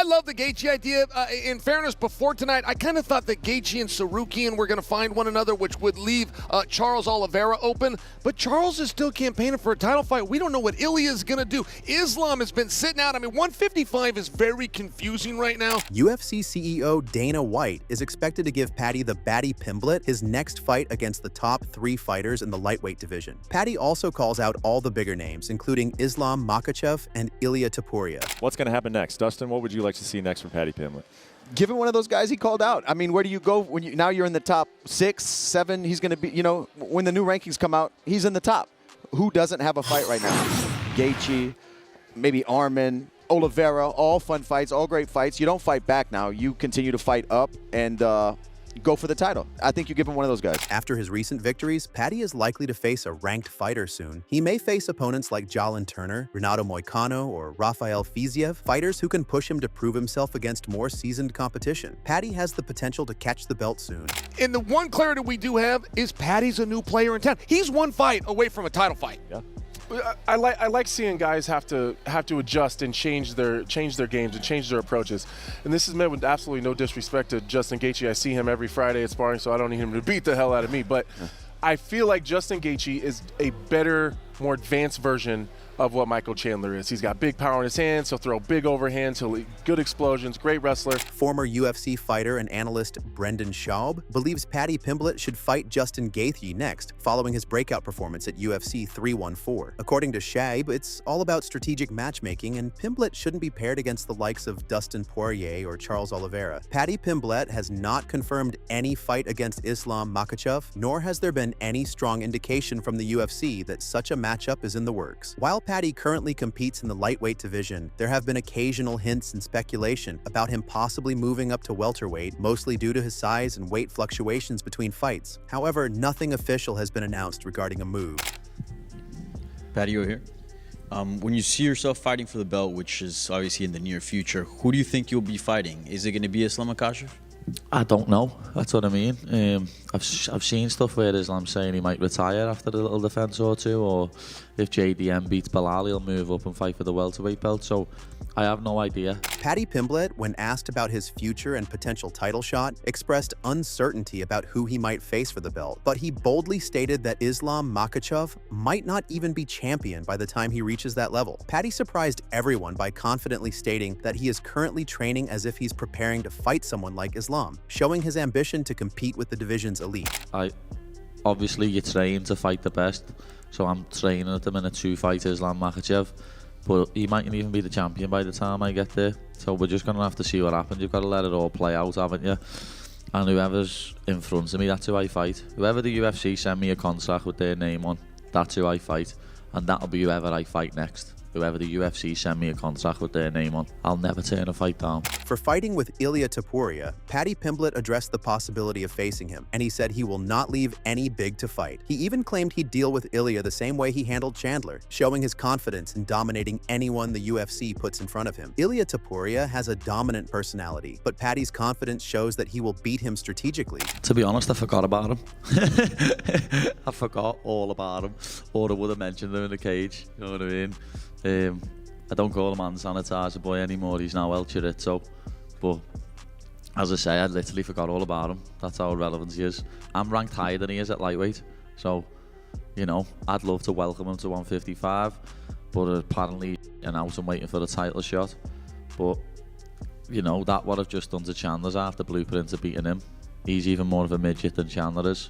I love the Gaethje idea. In fairness, before tonight, I kind of thought that Gaethje and Sarukian were going to find one another, which would leave Charles Oliveira open. But Charles is still campaigning for a title fight. We don't know what Ilya is going to do. Islam has been sitting out. I mean, 155 is very confusing right now. UFC CEO Dana White is expected to give Paddy the Paddy Pimblett his next fight against the top 3 fighters in the lightweight division. Paddy also calls out all the bigger names, including Islam Makhachev and Ilia Topuria. What's going to happen next? Dustin, what would you like to see next from Paddy Pimblett? Give him one of those guys he called out. I mean, where do you go when now you're in the top 6, 7? He's going to be, when the new rankings come out, he's in the top. Who doesn't have a fight right now? Gaethje, maybe Arman, Oliveira, all fun fights, all great fights. You don't fight back now. You continue to fight up and go for the title. I think you give him one of those guys. After his recent victories, Paddy is likely to face a ranked fighter soon. He may face opponents like Jalen Turner, Renato Moicano, or Rafael Fiziev, fighters who can push him to prove himself against more seasoned competition. Paddy has the potential to catch the belt soon. And the one clarity we do have is Paddy's a new player in town. He's one fight away from a title fight. Yeah. I like seeing guys have to adjust and change their games and change their approaches. And this is meant with absolutely no disrespect to Justin Gaethje. I see him every Friday at sparring, so I don't need him to beat the hell out of me. But I feel like Justin Gaethje is a better, more advanced version of what Michael Chandler is. He's got big power in his hands. He'll throw big overhands. Good explosions. Great wrestler. Former UFC fighter and analyst Brendan Schaub believes Paddy Pimblett should fight Justin Gaethje next, following his breakout performance at UFC 314. According to Schaub, it's all about strategic matchmaking, and Pimblett shouldn't be paired against the likes of Dustin Poirier or Charles Oliveira. Paddy Pimblett has not confirmed any fight against Islam Makhachev, nor has there been any strong indication from the UFC that such a matchup is in the works. While Paddy currently competes in the lightweight division, there have been occasional hints and speculation about him possibly moving up to welterweight, mostly due to his size and weight fluctuations between fights. However, nothing official has been announced regarding a move. Paddy, you're here. When you see yourself fighting for the belt, which is obviously in the near future, who do you think you'll be fighting? Is it going to be Islam Makhachev? I don't know. That's what I mean. I've seen stuff where Islam's saying he might retire after a little defence or two, or if JDM beats Bilal, he'll move up and fight for the welterweight belt. So I have no idea. Paddy Pimblett, when asked about his future and potential title shot, expressed uncertainty about who he might face for the belt, but he boldly stated that Islam Makhachev might not even be champion by the time he reaches that level. Paddy surprised everyone by confidently stating that he is currently training as if he's preparing to fight someone like Islam, showing his ambition to compete with the division's elite. Obviously, you train to fight the best, so I'm training at the minute to fight Islam Makhachev. But he mightn't even be the champion by the time I get there. So we're just going to have to see what happens. You've got to let it all play out, haven't you? And whoever's in front of me, that's who I fight. Whoever the UFC send me a contract with their name on, that's who I fight. And that'll be whoever I fight next. Whoever the UFC send me a contract with their name on, I'll never turn a fight down. For fighting with Ilia Topuria, Paddy Pimblett addressed the possibility of facing him, and he said he will not leave any big to fight. He even claimed he'd deal with Ilia the same way he handled Chandler, showing his confidence in dominating anyone the UFC puts in front of him. Ilia Topuria has a dominant personality, but Paddy's confidence shows that he will beat him strategically. To be honest, I forgot about him. I forgot all about him, or I would have mentioned him in the cage, you know what I mean? I don't call him hand sanitizer boy anymore, he's now El Chorizo. But as I say, I literally forgot all about him. That's how relevant he is. I'm ranked higher than he is at lightweight, so I'd love to welcome him to 155, but apparently out and waiting for the title shot. But that what I've just done to Chandler's after blueprint of beating him. He's even more of a midget than Chandler is.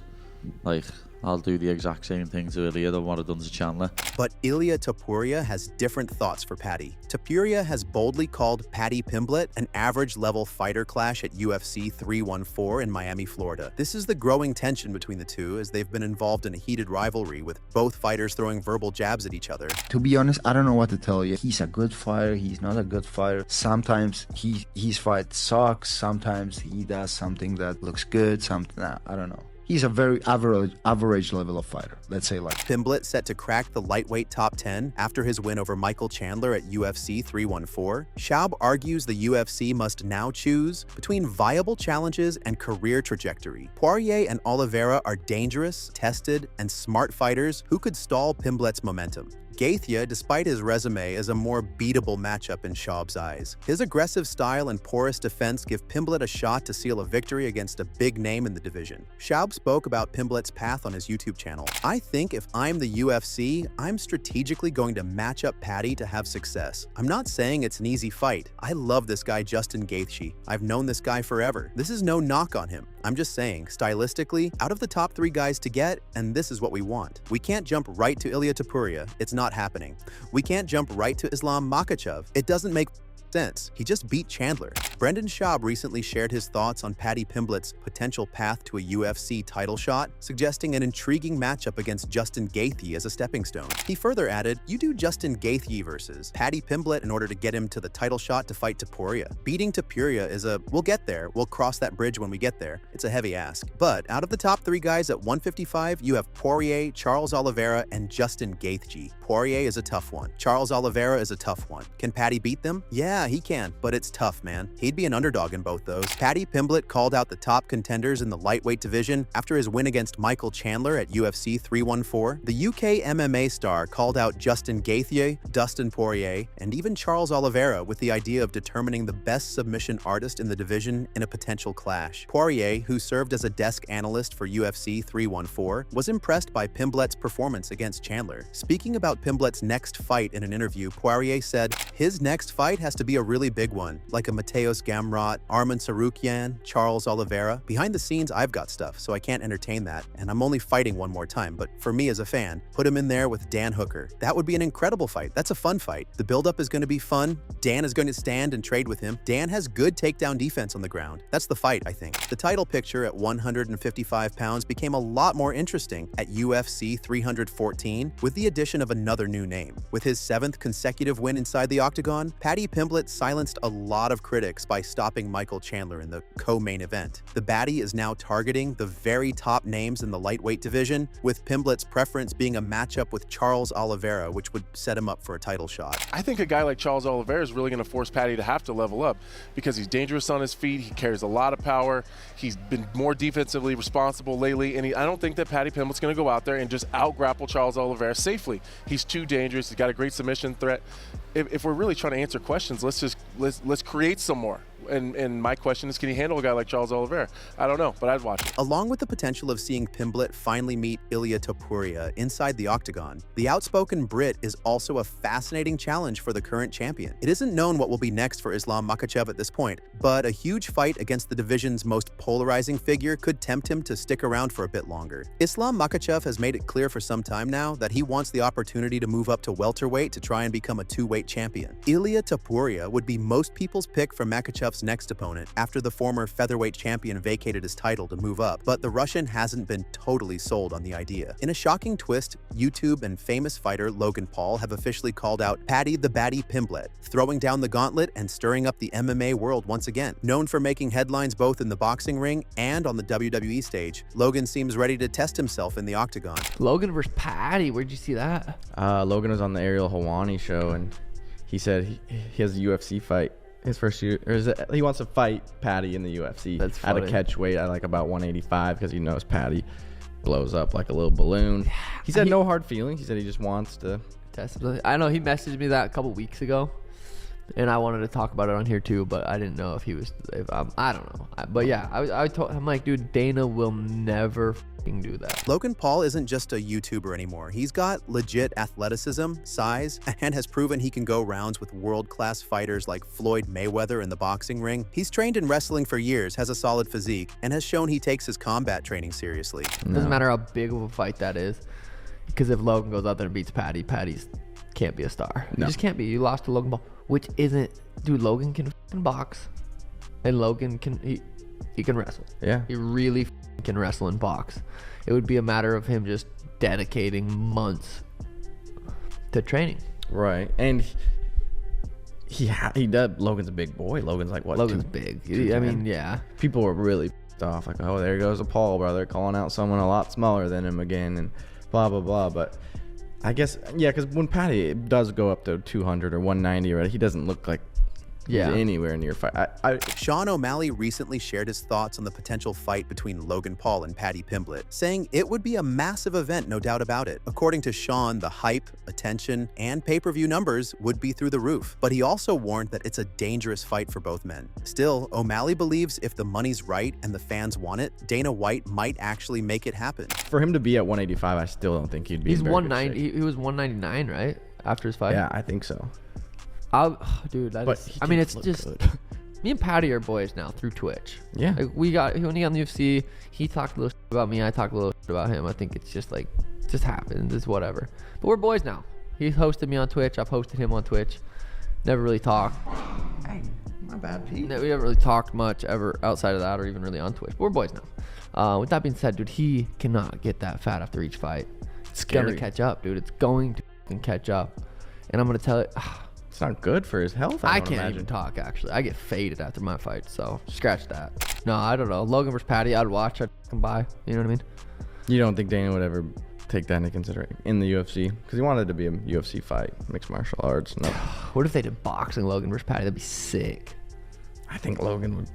Like, I'll do the exact same thing to Ilia than what I've done to Chandler. But Ilia Topuria has different thoughts for Paddy. Topuria has boldly called Paddy Pimblett an average-level fighter clash at UFC 314 in Miami, Florida. This is the growing tension between the two, as they've been involved in a heated rivalry with both fighters throwing verbal jabs at each other. To be honest, I don't know what to tell you. He's a good fighter, he's not a good fighter. Sometimes his fight sucks, sometimes he does something that looks good, I don't know. He's a very average level of fighter, let's say like. Pimblett set to crack the lightweight top 10 after his win over Michael Chandler at UFC 314. Schaub argues the UFC must now choose between viable challenges and career trajectory. Poirier and Oliveira are dangerous, tested, and smart fighters who could stall Pimblett's momentum. Gaethje, despite his resume, is a more beatable matchup in Schaub's eyes. His aggressive style and porous defense give Pimblett a shot to seal a victory against a big name in the division. Schaub spoke about Pimblett's path on his YouTube channel. "I think if I'm the UFC, I'm strategically going to match up Paddy to have success. I'm not saying it's an easy fight. I love this guy Justin Gaethje. I've known this guy forever. This is no knock on him. I'm just saying, stylistically, out of the top 3 guys to get, and this is what we want. We can't jump right to Ilia Topuria. It's not happening. We can't jump right to Islam Makhachev. It doesn't make sense. He just beat Chandler." Brendan Schaub recently shared his thoughts on Paddy Pimblett's potential path to a UFC title shot, suggesting an intriguing matchup against Justin Gaethje as a stepping stone. He further added, "You do Justin Gaethje versus Paddy Pimblett in order to get him to the title shot to fight Topuria. Beating Topuria is we'll get there, we'll cross that bridge when we get there. It's a heavy ask. But out of the top 3 guys at 155, you have Poirier, Charles Oliveira, and Justin Gaethje. Poirier is a tough one. Charles Oliveira is a tough one. Can Paddy beat them? Yeah, he can, but it's tough, man. He'd be an underdog in both those." Paddy Pimblett called out the top contenders in the lightweight division after his win against Michael Chandler at UFC 314. The UK MMA star called out Justin Gaethje, Dustin Poirier, and even Charles Oliveira with the idea of determining the best submission artist in the division in a potential clash. Poirier, who served as a desk analyst for UFC 314, was impressed by Pimblett's performance against Chandler. Speaking about Pimblett's next fight in an interview, Poirier said, "His next fight has to be a really big one, like a Mateus Gamrot, Arman Tsarukyan, Charles Oliveira. Behind the scenes, I've got stuff, so I can't entertain that, and I'm only fighting one more time, but for me as a fan, put him in there with Dan Hooker. That would be an incredible fight. That's a fun fight. The buildup is going to be fun. Dan is going to stand and trade with him. Dan has good takedown defense on the ground. That's the fight, I think." The title picture at 155 pounds became a lot more interesting at UFC 314 with the addition of another new name. With his 7th consecutive win inside the octagon, Paddy Pimblett silenced a lot of critics by stopping Michael Chandler in the co-main event. The baddie is now targeting the very top names in the lightweight division, with Pimblett's preference being a matchup with Charles Oliveira, which would set him up for a title shot. I think a guy like Charles Oliveira is really going to force Paddy to have to level up because he's dangerous on his feet. He carries a lot of power. He's been more defensively responsible lately, and I don't think that Paddy Pimblett's going to go out there and just out-grapple Charles Oliveira safely. He's too dangerous. He's got a great submission threat. If we're really trying to answer questions, let's create some more. And my question is, can he handle a guy like Charles Oliveira? I don't know, but I'd watch it. Along with the potential of seeing Pimblett finally meet Ilia Topuria inside the octagon, the outspoken Brit is also a fascinating challenge for the current champion. It isn't known what will be next for Islam Makhachev at this point, but a huge fight against the division's most polarizing figure could tempt him to stick around for a bit longer. Islam Makhachev has made it clear for some time now that he wants the opportunity to move up to welterweight to try and become a 2-weight champion. Ilia Topuria would be most people's pick for Makhachev's next opponent after the former featherweight champion vacated his title to move up, but the Russian hasn't been totally sold on the idea. In a shocking twist, YouTube and famous fighter Logan Paul have officially called out Paddy the Baddy Pimblett, throwing down the gauntlet and stirring up the MMA world once again. Known for making headlines both in the boxing ring and on the WWE stage, Logan seems ready to test himself in the octagon. Logan versus Paddy, where'd you see that? Logan was on the Ariel Helwani show, and he said he has a UFC fight. His first year, he wants to fight Paddy in the UFC. That's at funny. a catch weight at like about 185 because he knows Paddy blows up like a little balloon. He said no hard feelings. He said he just wants to test. I know he messaged me that a couple weeks ago, and I wanted to talk about it on here too, but I didn't know if he was. I don't know. But yeah, I'm like, dude, Dana will never do that. Logan Paul isn't just a YouTuber anymore. He's got legit athleticism, size, and has proven he can go rounds with world-class fighters like Floyd Mayweather in the boxing ring. He's trained in wrestling for years, has a solid physique, and has shown he takes his combat training seriously. Doesn't matter how big of a fight that is, because if Logan goes out there and beats Paddy, Paddy's can't be a star. No. He just can't be. You lost to Logan Paul, which isn't. Dude, Logan can fucking box, and Logan can he can wrestle. Yeah. He really can wrestle and box. It would be a matter of him just dedicating months to training. Right, and he does. Logan's a big boy. Logan's like what? Logan's big. I mean, yeah. People were really pissed off, like, oh, there goes a Paul brother calling out someone a lot smaller than him again, and blah blah blah. But I guess yeah, because when Paddy does go up to 200 or 190, right, he doesn't look like Yeah. anywhere near fight. Sean O'Malley recently shared his thoughts on the potential fight between Logan Paul and Paddy Pimblett, saying it would be a massive event, no doubt about it. According to Sean, the hype, attention, and pay-per-view numbers would be through the roof, but he also warned that it's a dangerous fight for both men. Still, O'Malley believes if the money's right and the fans want it, Dana White might actually make it happen. For him to be at 185, I still don't think he'd be. He's in very good 190. shape. He was 199, right? After his fight. Yeah, I think so. Dude, But is, he I mean, didn't it's look just good. me and Paddy are boys now through Twitch. Yeah. Like when he got on the UFC, he talked a little shit about me. I talked a little shit about him. I think it's just like, just happens. It's whatever. But we're boys now. He hosted me on Twitch. I've hosted him on Twitch. Never really talked. Hey, my bad, Pete. We haven't really talked much ever outside of that, or even really on Twitch. But we're boys now. With that being said, dude, he cannot get that fat after each fight. It's gonna catch up, dude. It's going to fucking catch up. And I'm gonna tell it. It's not good for his health. I don't can't imagine. even talk, actually. I get faded after my fight, so scratch that. No, I don't know. Logan versus Paddy, I'd watch. I'd fucking buy. You know what I mean? You don't think Dana would ever take that into consideration in the UFC? Because he wanted it to be a UFC fight, mixed martial arts. No, What if they did boxing Logan versus Paddy? That'd be sick. I think Logan would.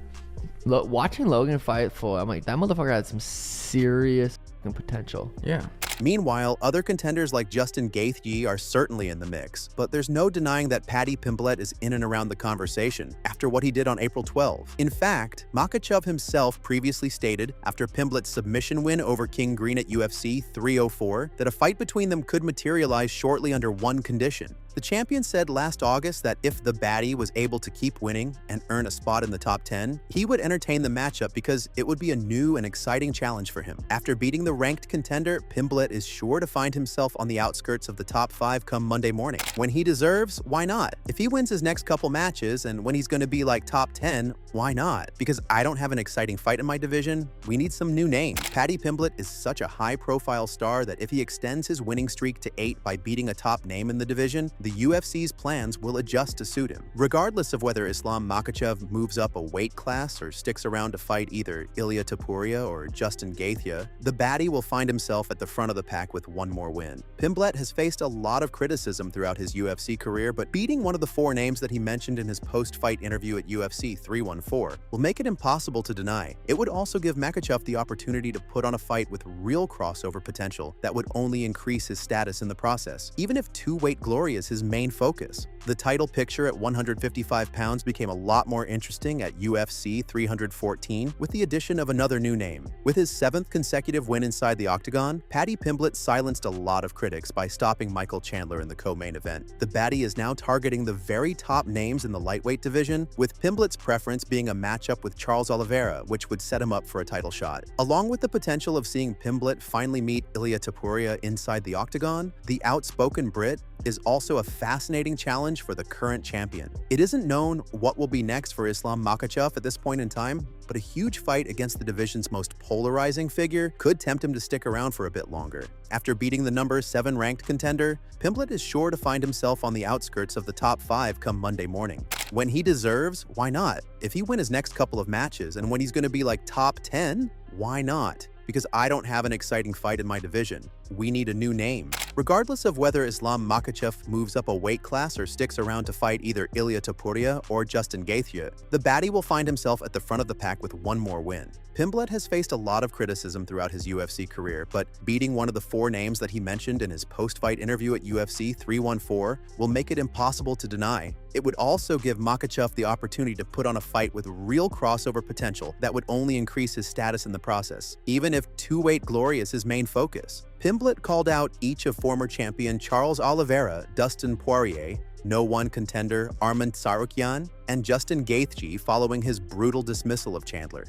Watching Logan fight I'm like, that motherfucker had some serious fucking potential. Yeah. Meanwhile, other contenders like Justin Gaethje are certainly in the mix, but there's no denying that Paddy Pimblett is in and around the conversation after what he did on April 12. In fact, Makhachev himself previously stated after Pimblett's submission win over King Green at UFC 304 that a fight between them could materialize shortly under one condition. The champion said last August that if the baddie was able to keep winning and earn a spot in the top 10, he would entertain the matchup because it would be a new and exciting challenge for him. After beating the ranked contender, Pimblett is sure to find himself on the outskirts of the top 5 come Monday morning. When he deserves, why not? If he wins his next couple matches and when he's going to be like top 10, why not? Because I don't have an exciting fight in my division, we need some new names. Paddy Pimblett is such a high-profile star that if he extends his winning streak to 8 by beating a top name in the division, the UFC's plans will adjust to suit him. Regardless of whether Islam Makhachev moves up a weight class or sticks around to fight either Ilia Topuria or Justin Gaethje, the baddie will find himself at the front of the pack with one more win. Pimblett has faced a lot of criticism throughout his UFC career, but beating one of the 4 names that he mentioned in his post-fight interview at UFC 314 will make it impossible to deny. It would also give Makhachev the opportunity to put on a fight with real crossover potential that would only increase his status in the process, even if two-weight glory is his main focus. The title picture at 155 pounds became a lot more interesting at UFC 314 with the addition of another new name. With his 7th consecutive win inside the octagon, Paddy Pimblett silenced a lot of critics by stopping Michael Chandler in the co-main event. The baddie is now targeting the very top names in the lightweight division, with Pimblett's preference being a matchup with Charles Oliveira, which would set him up for a title shot. Along with the potential of seeing Pimblett finally meet Ilia Topuria inside the octagon, the outspoken Brit is also a fascinating challenge for the current champion. It isn't known what will be next for Islam Makhachev at this point in time, but a huge fight against the division's most polarizing figure could tempt him to stick around for a bit longer. After beating the number 7 ranked contender, Pimblett is sure to find himself on the outskirts of the top 5 come Monday morning. When he deserves, why not? If he wins his next couple of matches and when he's going to be like top 10, why not? Because I don't have an exciting fight in my division. We need a new name. Regardless of whether Islam Makhachev moves up a weight class or sticks around to fight either Ilia Topuria or Justin Gaethje, the baddie will find himself at the front of the pack with one more win. Pimblett has faced a lot of criticism throughout his UFC career, but beating one of the 4 names that he mentioned in his post-fight interview at UFC 314 will make it impossible to deny. It would also give Makhachev the opportunity to put on a fight with real crossover potential that would only increase his status in the process, even if two-weight glory is his main focus. Pimblett called out each of former champion Charles Oliveira, Dustin Poirier, No. 1 contender Arman Tsarukyan, and Justin Gaethje following his brutal dismissal of Chandler,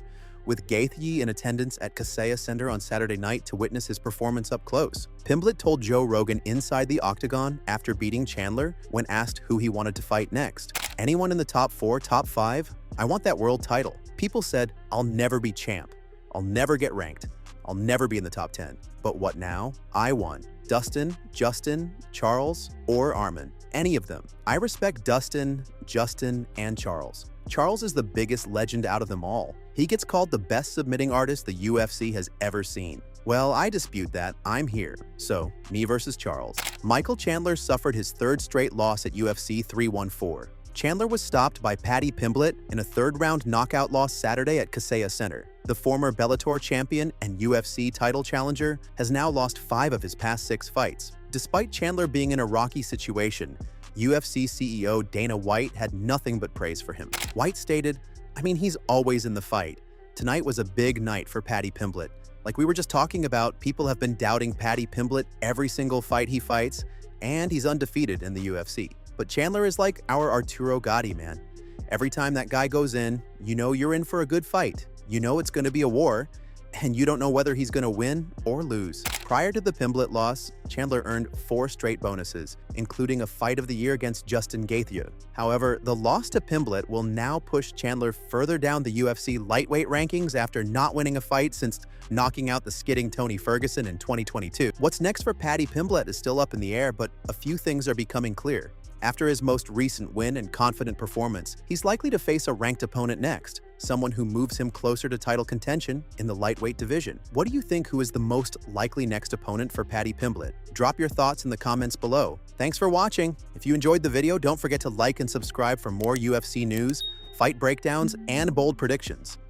with Gaethje in attendance at Kaseya Center on Saturday night to witness his performance up close. Pimblett told Joe Rogan inside the octagon after beating Chandler when asked who he wanted to fight next. Anyone in the top 4, top 5? I want that world title. People said, I'll never be champ. I'll never get ranked. I'll never be in the top 10. But what now? I won. Dustin, Justin, Charles, or Arman. Any of them. I respect Dustin, Justin, and Charles. Charles is the biggest legend out of them all. He gets called the best submitting artist the UFC has ever seen. Well, I dispute that. I'm here. So, me versus Charles. Michael Chandler suffered his 3rd straight loss at UFC 314. Chandler was stopped by Paddy Pimblett in a third-round knockout loss Saturday at Kaseya Center. The former Bellator champion and UFC title challenger has now lost 5 of his past 6 fights. Despite Chandler being in a rocky situation, UFC CEO Dana White had nothing but praise for him. White stated, "I mean, he's always in the fight. Tonight was a big night for Paddy Pimblett. Like we were just talking about, people have been doubting Paddy Pimblett every single fight he fights, and he's undefeated in the UFC. But Chandler is like our Arturo Gatti, man. Every time that guy goes in, you know you're in for a good fight. You know it's going to be a war, and you don't know whether he's going to win or lose." Prior to the Pimblett loss, Chandler earned 4 straight bonuses, including a Fight of the Year against Justin Gaethje. However, the loss to Pimblett will now push Chandler further down the UFC lightweight rankings after not winning a fight since knocking out the skidding Tony Ferguson in 2022. What's next for Paddy Pimblett is still up in the air, but a few things are becoming clear. After his most recent win and confident performance, he's likely to face a ranked opponent next, someone who moves him closer to title contention in the lightweight division. What do you think who is the most likely next opponent for Paddy Pimblett? Drop your thoughts in the comments below. Thanks for watching. If you enjoyed the video, don't forget to like and subscribe for more UFC news, fight breakdowns, and bold predictions.